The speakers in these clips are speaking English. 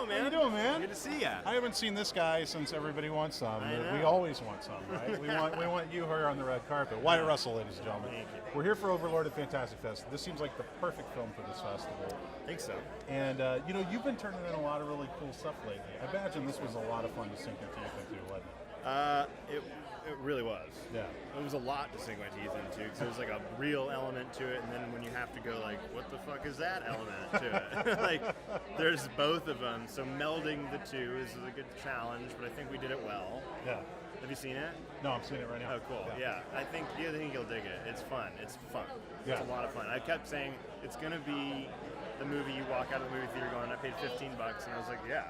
go, man. How you doing, man? Good to see ya. I haven't seen this guy since Everybody Wants Some. I know. We always want some, right? we want you here on the red carpet. Wyatt Russell, ladies and gentlemen. Thank you. We're here for Overlord at Fantastic Fest. This seems like the perfect film for this festival. I think so. And you've been turning in a lot of really cool stuff lately. I imagine this was a lot of fun to sink your teeth into, wasn't it? It really was. Yeah. It was a lot to sink my teeth into because there's like a real element to it, and then when you have to go like, what the fuck is that element to it? Like, there's both of them. So melding the two is a good challenge, but I think we did it well. Yeah. Have you seen it? No, I'm seeing it right now. Oh, cool. Yeah. I think you'll dig it. It's fun. It's fun. Yeah. It's a lot of fun. I kept saying it's gonna be the movie you walk out of the movie theater going, I paid $15, and I was like, yeah.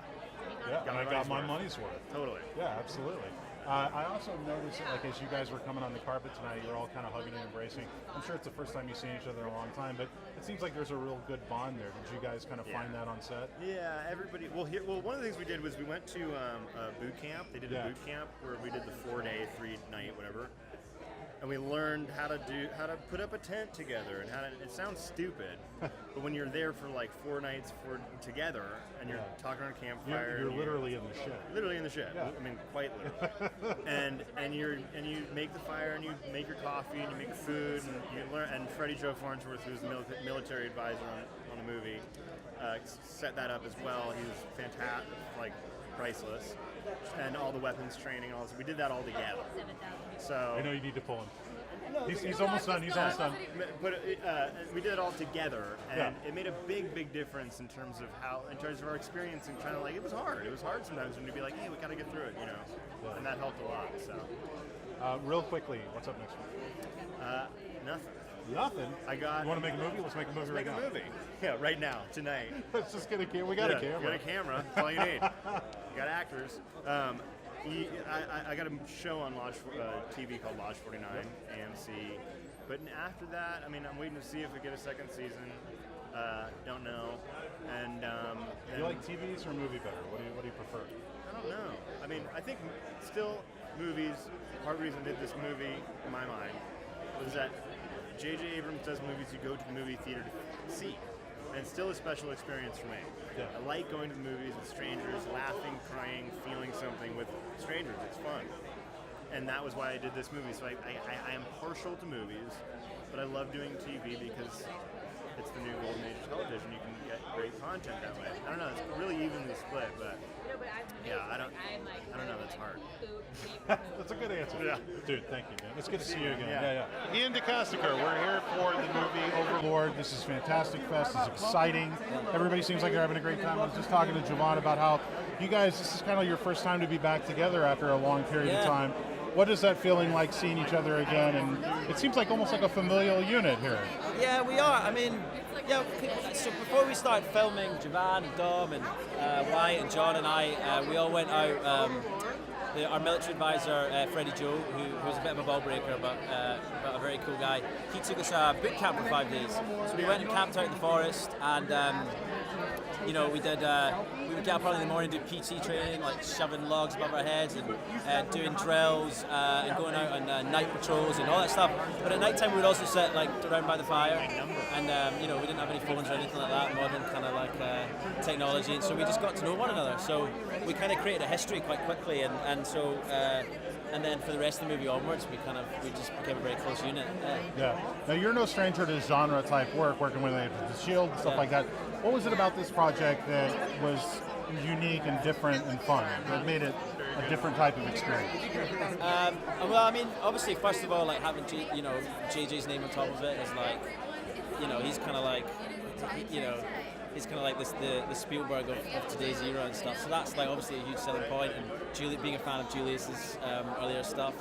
Yeah, and I got my money's worth. Totally. Yeah, absolutely. I also noticed that, like, as you guys were coming on the carpet tonight, you're all kind of hugging and embracing. I'm sure it's the first time you've seen each other in a long time, but it seems like there's a real good bond there. Did you guys kind of find that on set? Yeah, everybody. Well, one of the things we did was we went to a boot camp. They did a boot camp where we did the 4-day, 3-night, whatever. And we learned how to put up a tent together and how to. It sounds stupid, but when you're there for like 4 nights together and you're talking around a campfire, you're literally in the shed. Literally in the shed. Yeah. I mean, quite literally. and you make the fire and you make your coffee and you make your food and you learn. And Freddie Joe Farnsworth, who's the military advisor on the movie, set that up as well. He was fantastic, like priceless. And all the weapons training, all this. We did that all together. So I know you need to pull him. He's almost done. He's almost done. But we did it all together, and it made a big difference in terms of our experience and trying to it was hard. It was hard sometimes when you'd be like, hey, we got to get through it, and that helped a lot. So, real quickly, what's up next week? Nothing. Nothing. You want to make a movie? Let's make a movie right now. Make a movie. Yeah, right now, tonight. Let's just get a camera. We got a camera. You got a camera. That's all you need. You got actors. I got a show on Lodge TV called Lodge 49, AMC. But after that, I mean, I'm waiting to see if we get a second season. Don't know. And do you like TVs or movie better? What do you prefer? I don't know. I mean, I think still movies. Part of the reason I did this movie, in my mind, was that J.J. Abrams does movies you go to the movie theater to see. And it's still a special experience for me. Yeah. I like going to the movies with strangers, laughing, crying, feeling something with strangers. It's fun. And that was why I did this movie. So I am partial to movies, but I love doing TV because it's the new golden age of television. You can get great content that way. I don't know. It's really evenly split, but yeah, I don't know. That's hard. That's a good answer. Yeah. Dude, thank you, man. It's good to see you again. Yeah. Iain De Caestecker, we're here for the movie Overlord. This is Fantastic Fest. It's exciting. Everybody seems like they're having a great time. I was just talking to Javon about how you guys, this is kind of your first time to be back together after a long period of time. What is that feeling like seeing each other again? And it seems like almost like a familial unit here. Yeah, we are. I mean, so before we started filming, Javon and Dom and Wyatt and John and I, we all went out. Our military advisor, Freddie Joe, who was a bit of a ball breaker, but a very cool guy, he took us boot camp for 5 days. So we went and camped out in the forest, and we would get up early in the morning, do PT training, like shoving logs above our heads and doing drills and going out on night patrols and all that stuff. But at night time we would also sit like around by the fire, and we didn't have any phones or anything like that, modern kind of like technology, and so we just got to know one another. So we kind of created a history quite quickly, and then for the rest of the movie onwards, we just became a very close unit. Yeah. Now you're no stranger to genre type work, working with the Shield, stuff like that. What was it about this project that was unique and different and fun, that made it a different type of experience? Well, I mean, obviously, first of all, like having JJ's name on top of it is like, he's kind of like, he's kind of like the Spielberg of today's era and stuff. So that's like obviously a huge selling point. And being a fan of Julius's earlier stuff.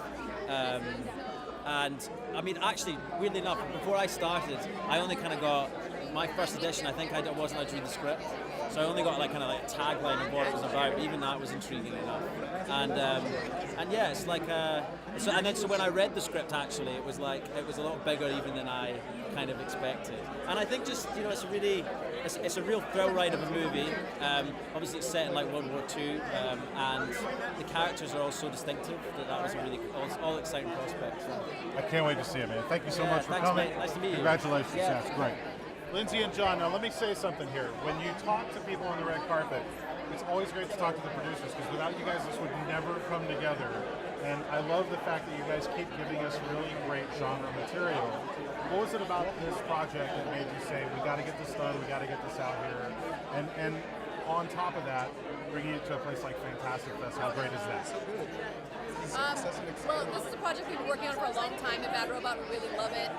And I mean, actually, weirdly enough, before I started, I only kind of got my first edition. I think I wasn't allowed to read the script, so I only got like a tagline of what it was about. But even that was intriguing enough. And yeah, it's like so when I read the script, actually, it was a lot bigger even than I kind of expected. And I think just it's a real thrill ride of a movie. Obviously, it's set in like World War II, and the characters are all so distinctive that was a really all exciting prospect. So. I can't wait to see it, man. Thank you so much for coming. Mate. Nice to meet you. Congratulations. Yeah. That's great. Lindsay and John, now let me say something here. When you talk to people on the red carpet, it's always great to talk to the producers because without you guys, this would never come together. And I love the fact that you guys keep giving us really great genre material. What was it about this project that made you say, we got to get this done, we got to get this out here? And on top of that, bringing it to a place like Fantastic Fest, how great is that? Well, this is a project we've been working on for a long time at Bad Robot. We really love it.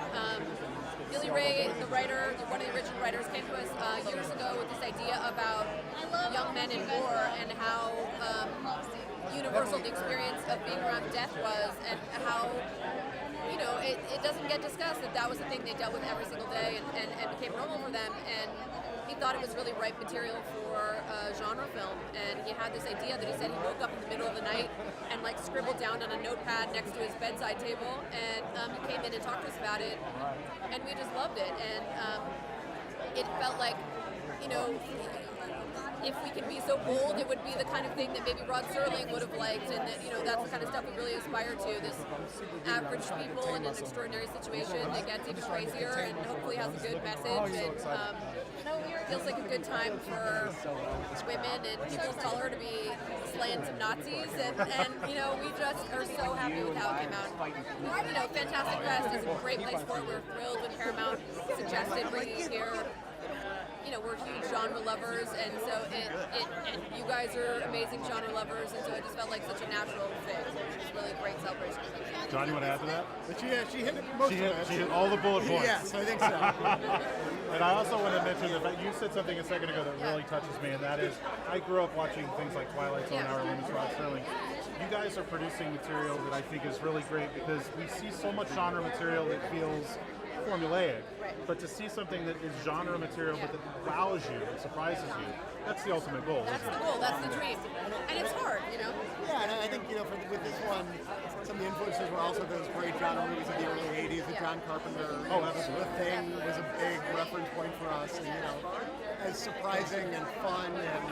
Billy Ray, the writer, one of the original writers, came to us years ago with this idea about young men in war and how universal the experience of being around death was, and how it doesn't get discussed that was the thing they dealt with every single day and became normal for them. And he thought it was really ripe material for a genre film, and he had this idea that he said he woke up in the middle of the night and scribbled down on a notepad next to his bedside table, and he came in and talked to us about it, and we just loved it. And it felt like, if we could be so bold, it would be the kind of thing that maybe Rod Serling would have liked, and that that's the kind of stuff we really aspire to. This average people in an extraordinary situation that gets even crazier and hopefully has a good message, and feels like a good time for women and people of color to be slaying some Nazis, and we just are so happy with how it came out. Fantastic Fest is a great place for it. We're thrilled when Paramount suggested bringing it here. We're huge genre lovers, and so and you guys are amazing genre lovers, and so it just felt like such a natural fit. It's really a great celebration. John, you want to add to that? But she hit most of it. She hit all the bullet points. Yes, I think so. And I also want to mention that you said something a second ago that really touches me, and that is, I grew up watching things like Twilight Zone, Our Limits, Rod Serling. You guys are producing material that I think is really great because we see so much genre material that feels formulaic, but to see something that is genre material but that wows you and surprises you, that's the ultimate goal. That's the goal, that's the dream. And it's hard, Yeah, and I think, with this one, some of the influences were also those great genre movies of the early 80s with John Carpenter. Oh, absolutely. The Thing was a big reference point for us, and, as surprising and fun and,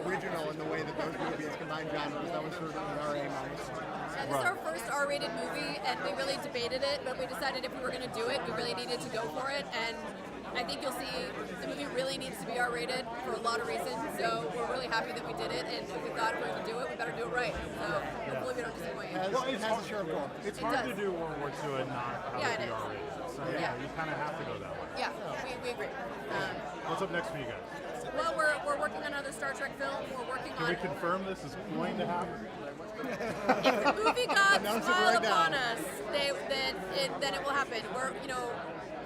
original in the way that those movies combine genres, that was certainly our aim on this one. And this is our first R-rated movie, and we really debated it, but we decided if we were going to do it, we really needed to go for it. And I think you'll see the movie really needs to be R-rated for a lot of reasons. So we're really happy that we did it, and we thought if we're going to do it, we better do it right. So hopefully we don't disappoint you. It has a share of gold. It's hard to do World War II and not have it be R-rated. So you kind of have to go that way. Yeah, we agree. What's up next for you guys? Well, we're working on another Star Trek film. We're working Can on. we confirm this is going to happen? If the movie gods smile upon us, then it will happen.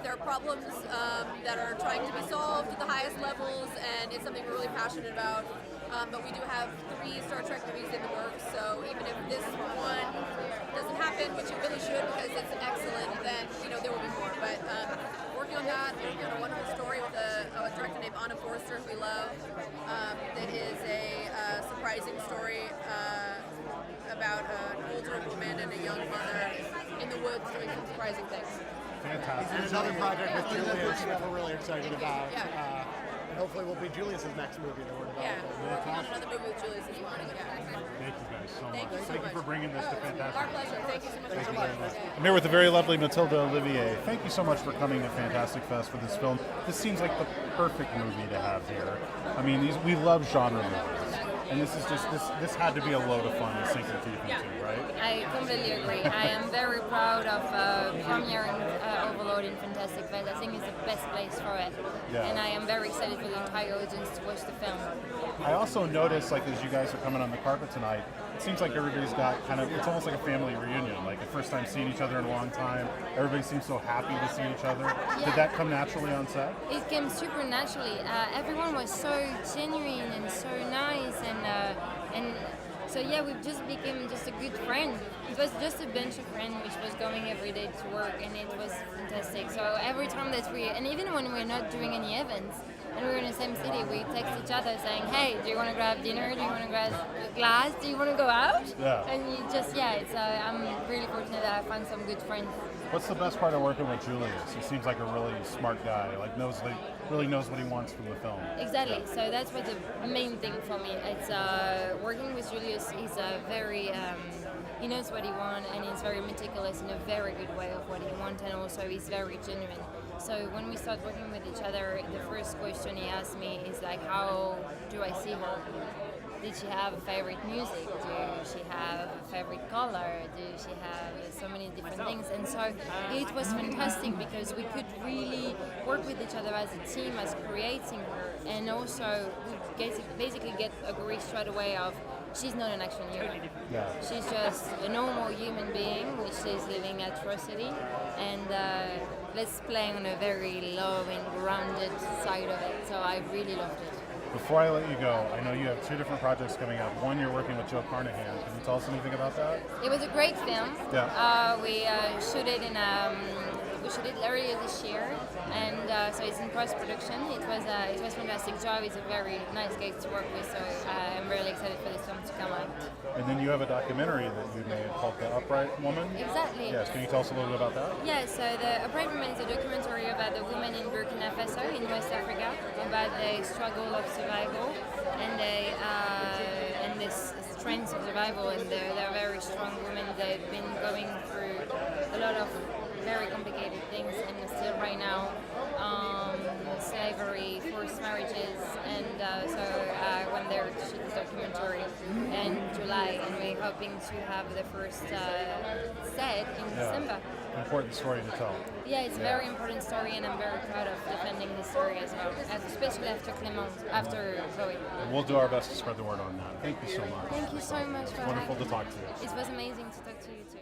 There are problems that are trying to be solved at the highest levels, and it's something we're really passionate about. But we do have 3 Star Trek movies in the works, so even if this one doesn't happen, which it really should because it's excellent, then there will be more. But working on that, working on a wonderful story with a director named Anna Forster, who we love. That is a surprising story about an older woman and a young mother in the woods doing some surprising things. Fantastic. And another project with Julius that we're really excited about. Yeah. And hopefully will be Julius's next movie that we're Yeah, developing. we're working on another movie with Julius this morning. Yeah. Thank you guys so much. Thank you so Thank you much. for bringing this to Fantastic. Our pleasure. Thank you so much. Thanks so much. I'm here with the very lovely Mathilde Ollivier. Thank you so much for coming to Fantastic Fest for this film. This seems like the perfect movie to have here. I mean, we love genre movies, and this is just this had to be a load of fun to sink your teeth into, right? I completely agree. I am very proud of premiering Overlord in Fantastic Fest. I think it's the best place for it. Yeah. And I am very excited for the entire audience to watch the film. I also noticed, like, as you guys are coming on the carpet tonight, it seems like everybody's got it's almost like a family reunion, like the first time seeing each other in a long time. Everybody seems so happy to see each other. Yeah. Did that come naturally on set? It came super naturally. Everyone was so genuine and so nice, and so yeah, we just became just a good friend. It was just a bunch of friends which was going every day to work, and it was fantastic. So every time that and even when we're not doing any events, and we're in the same city, we text each other saying, hey, do you want to grab dinner? Do you want to grab a glass? Do you want to go out? Yeah. And you just, I'm really fortunate that I found some good friends. What's the best part of working with Julius? He seems like a really smart guy, like really knows what he wants from the film. Exactly. So that's what the main thing for me. It's working with Julius. He's a very he knows what he wants, and he's very meticulous in a very good way of what he wants, and also he's very genuine. So when we start working with each other, the first question he asked me is like, how do I see her? Did she have a favorite music? Do she have a favorite color? Do she have so many different things? And so it was fantastic because we could really work with each other as a team, as creating her, and also we basically get agree straight away of she's not an action hero. Yeah. She's just a normal human being which is living atrocity, and let's play on a very low and grounded side of it. So I really loved it. Before I let you go, I know you have 2 different projects coming up. One, you're working with Joe Carnahan. Can you tell us anything about that? It was a great film. Yeah. We shot it earlier this year, and so it's in post-production. It was a fantastic job. It's a very nice guy to work with, so I'm really excited for this film to come out. And then you have a documentary that you made called The Upright Woman. Exactly. Yes. Can you tell us a little bit about that? Yeah, so The Upright Woman is a documentary about the women in Burkina Faso in West Africa, about the struggle of survival and this strength of survival, and they're very strong women. They've been going through a lot of very complicated things, and still right now, slavery, forced marriages, and when they're shooting this documentary in July, and we're hoping to have the first set in December. Important story to tell. Yeah, it's a very important story, and I'm very proud of defending this story as well, especially after Clément, after Chloe. And we'll do our best to spread the word on that. Thank you so much. Thank you so much for Wonderful having to talk to you. me. It was amazing to talk to you too.